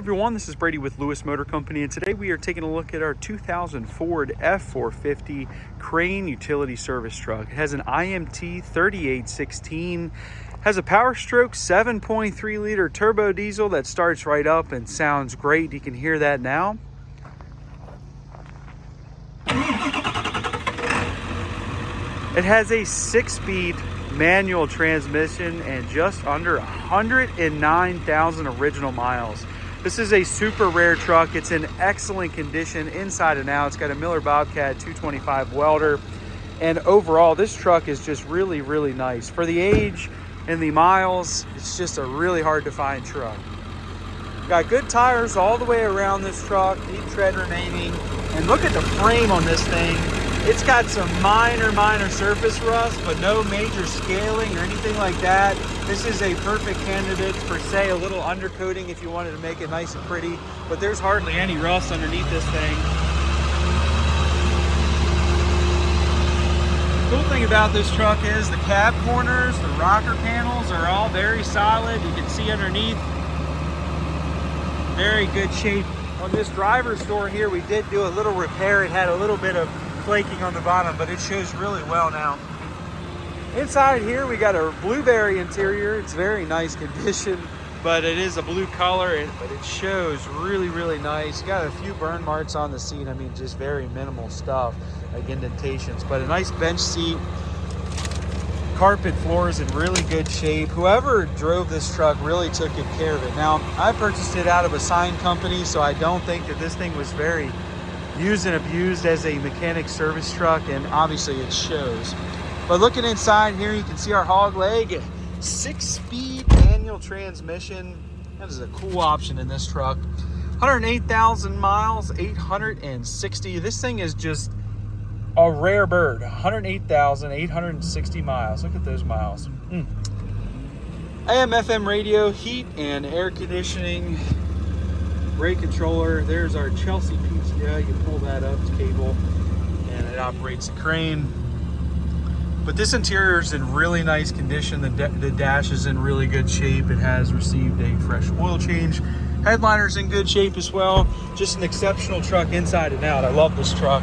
Everyone, this is Brady with Lewis Motor Company, and today we are taking a look at our 2000 Ford F-450 crane utility service truck. It has an IMT 3816, has a Power Stroke 7.3 liter turbo diesel that starts right up and sounds great. You can hear that now. It has a 6-speed manual transmission and just under 109,000 original miles. This is a super rare truck. It's in excellent condition inside and out. It's got a Miller Bobcat 225 welder. And overall, this truck is just really, really nice. For the age and the miles, it's just a really hard to find truck. Got good tires all the way around this truck, deep tread remaining. And look at the frame on this thing. It's got some minor surface rust, but no major scaling or anything like that. This is a perfect candidate for, say, a little undercoating if you wanted to make it nice and pretty, but there's hardly any rust underneath this thing. The cool thing about this truck is the cab corners, the rocker panels are all very solid. You can see underneath, very good shape. On this driver's door here, we did do a little repair. It had a little bit of flaking on the bottom, but it shows really well now. Inside here we got a blueberry interior. It's very nice condition, but it is a blue color, but it shows really, really nice. Got a few burn marks on the seat. I mean, just very minimal stuff like indentations, but a nice bench seat. Carpet floor is in really good shape. Whoever drove this truck really took good care of it. Now, I purchased it out of a signed company, so I don't think that this thing was very used and abused as a mechanic service truck, and obviously it shows. But looking inside here, you can see our hog leg, 6-speed manual transmission. That is a cool option in this truck. 108,000 miles, 860. This thing is just a rare bird. 108,860 miles. Look at those miles. AM, FM radio, heat and air conditioning, brake controller. There's our Chelsea PTO. You pull that up, it's cable, and it operates the crane. But this interior is in really nice condition. The dash is in really good shape. It has received a fresh oil change. Headliner's in good shape as well. Just an exceptional truck inside and out. I love this truck.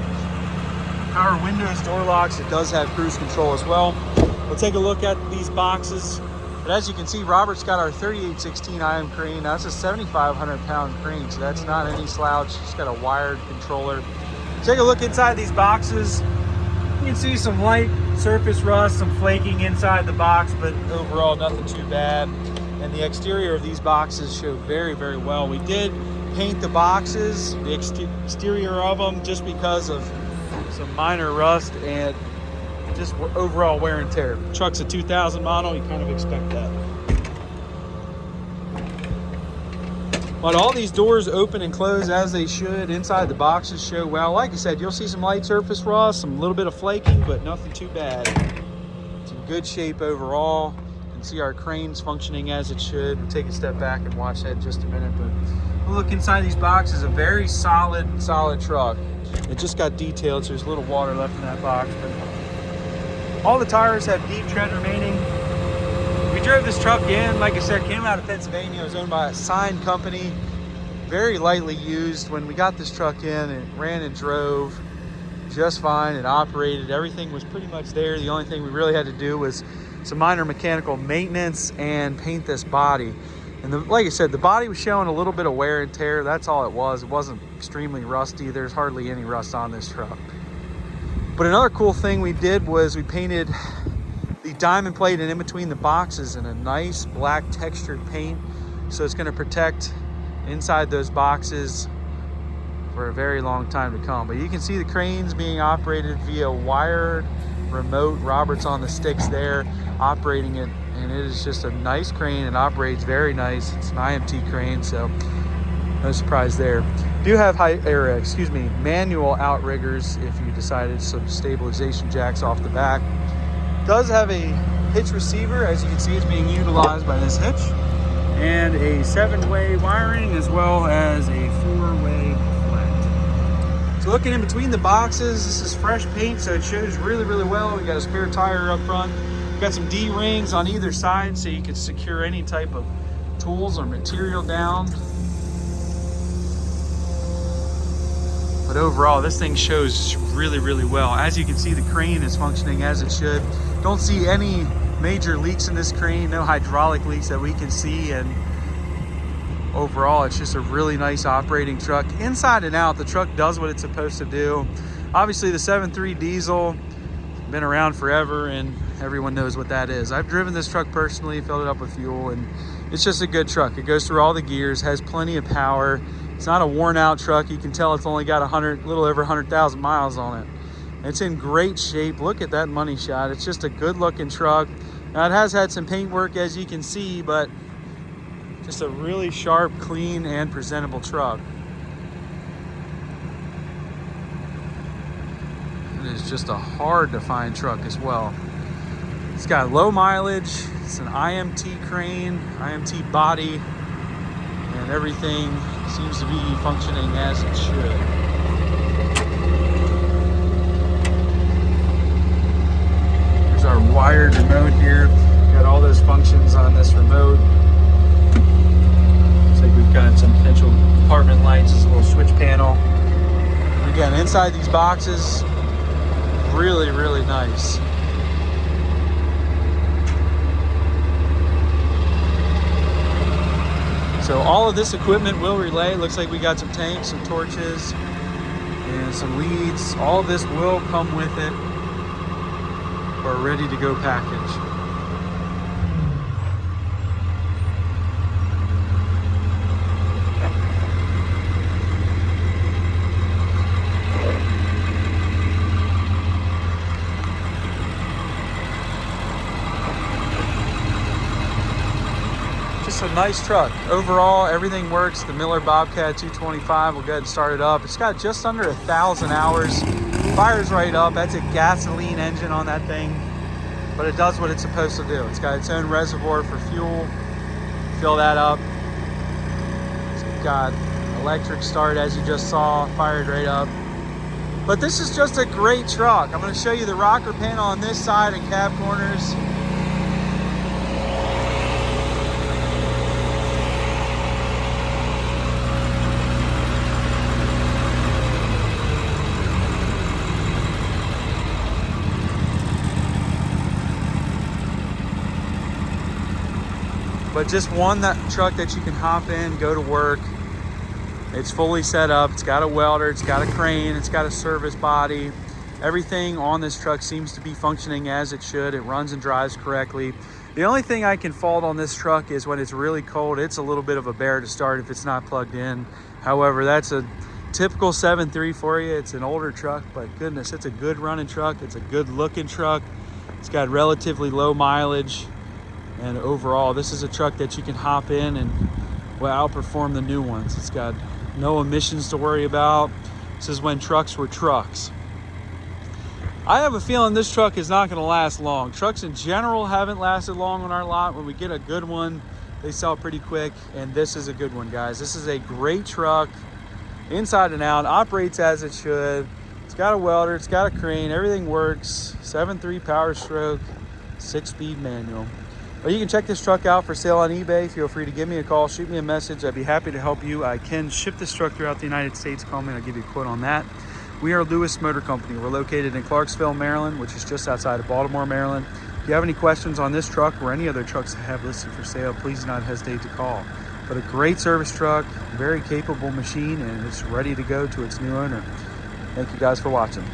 Power windows, door locks. It does have cruise control as well. We'll take a look at these boxes. But as you can see, Robert's got our 3816 IM crane. That's a 7,500 pound crane, so that's not any slouch. It's got a wired controller. Take a look inside these boxes. You can see some light surface rust, some flaking inside the box, but overall nothing too bad. And the exterior of these boxes show very, very well. We did paint the boxes, the exterior of them, just because of some minor rust and just overall wear and tear. Truck's a 2000 model, you kind of expect that. But all these doors open and close as they should. Inside the boxes show well. Like I said, you'll see some light surface rust, some little bit of flaking, but nothing too bad. It's in good shape overall. You can see our cranes functioning as it should. We'll take a step back and watch that in just a minute. But we'll look inside these boxes. A very solid truck. It just got detailed, so there's a little water left in that box. But all the tires have deep tread remaining. We drove this truck in, like I said, came out of Pennsylvania. It was owned by a signed company, very lightly used. When we got this truck in, it ran and drove just fine. It operated, everything was pretty much there. The only thing we really had to do was some minor mechanical maintenance and paint this body. And like I said, the body was showing a little bit of wear and tear. That's all it was. It wasn't extremely rusty. There's hardly any rust on this truck. But another cool thing we did was we painted the diamond plate and in between the boxes in a nice black textured paint. So it's going to protect inside those boxes for a very long time to come. But you can see the cranes being operated via wired remote. Robert's on the sticks there operating it, and it is just a nice crane. It operates very nice. It's an IMT crane, so no surprise there. Do have manual outriggers if you decided. Some stabilization jacks off the back. Does have a hitch receiver. As you can see, it's being utilized by this hitch, and a 7-way wiring as well as a 4-way flat. So looking in between the boxes, this is fresh paint, so it shows really, really well. We got a spare tire up front. Got some D-rings on either side so you can secure any type of tools or material down. But overall, this thing shows really, really well. As you can see, the crane is functioning as it should. Don't see any major leaks in this crane, no hydraulic leaks that we can see. And overall, it's just a really nice operating truck. Inside and out, the truck does what it's supposed to do. Obviously, the 7.3 diesel, been around forever, and everyone knows what that is. I've driven this truck personally, filled it up with fuel, and it's just a good truck. It goes through all the gears, has plenty of power. It's not a worn out truck. You can tell it's only got a little over 100,000 miles on it. It's in great shape. Look at that money shot. It's just a good looking truck. Now, it has had some paint work, as you can see, but just a really sharp, clean, and presentable truck. It is just a hard to find truck as well. It's got low mileage. It's an IMT crane, IMT body, and everything seems to be functioning as it should. Here's our wired remote here. Got all those functions on this remote. Looks like we've got some potential compartment lights, this little switch panel. And again, inside these boxes, really, really nice. So all of this equipment will relay. Looks like we got some tanks, some torches, and some leads. All of this will come with it for a ready to go package. A nice truck. Overall, everything works. The Miller Bobcat 225, we'll go ahead and start it up. It's got just under 1,000 hours. Fires right up. That's a gasoline engine on that thing, but it does what it's supposed to do. It's got its own reservoir for fuel. Fill that up. It's got electric start, as you just saw, fired right up. But this is just a great truck. I'm going to show you the rocker panel on this side and cab corners. But just that truck that you can hop in, go to work. It's fully set up. It's got a welder, it's got a crane, it's got a service body. Everything on this truck seems to be functioning as it should. It runs and drives correctly. The only thing I can fault on this truck is when it's really cold, it's a little bit of a bear to start if it's not plugged in. However, that's a typical 7.3 for you. It's an older truck, but goodness, it's a good running truck. It's a good looking truck. It's got relatively low mileage. And overall, this is a truck that you can hop in and will outperform the new ones. It's got no emissions to worry about. This is when trucks were trucks. I have a feeling this truck is not going to last long. Trucks in general haven't lasted long on our lot. When we get a good one, they sell pretty quick. And this is a good one, guys. This is a great truck. Inside and out, operates as it should. It's got a welder, it's got a crane, everything works. 7.3 power stroke, 6-speed manual. Well, you can check this truck out for sale on eBay. Feel free to give me a call, shoot me a message. I'd be happy to help you. I can ship this truck throughout the United States. Call me and I'll give you a quote on that. We are Lewis Motor Company. We're located in Clarksville, Maryland, which is just outside of Baltimore, Maryland. If you have any questions on this truck or any other trucks I have listed for sale, please do not hesitate to call. But a great service truck, very capable machine, and it's ready to go to its new owner. Thank you guys for watching.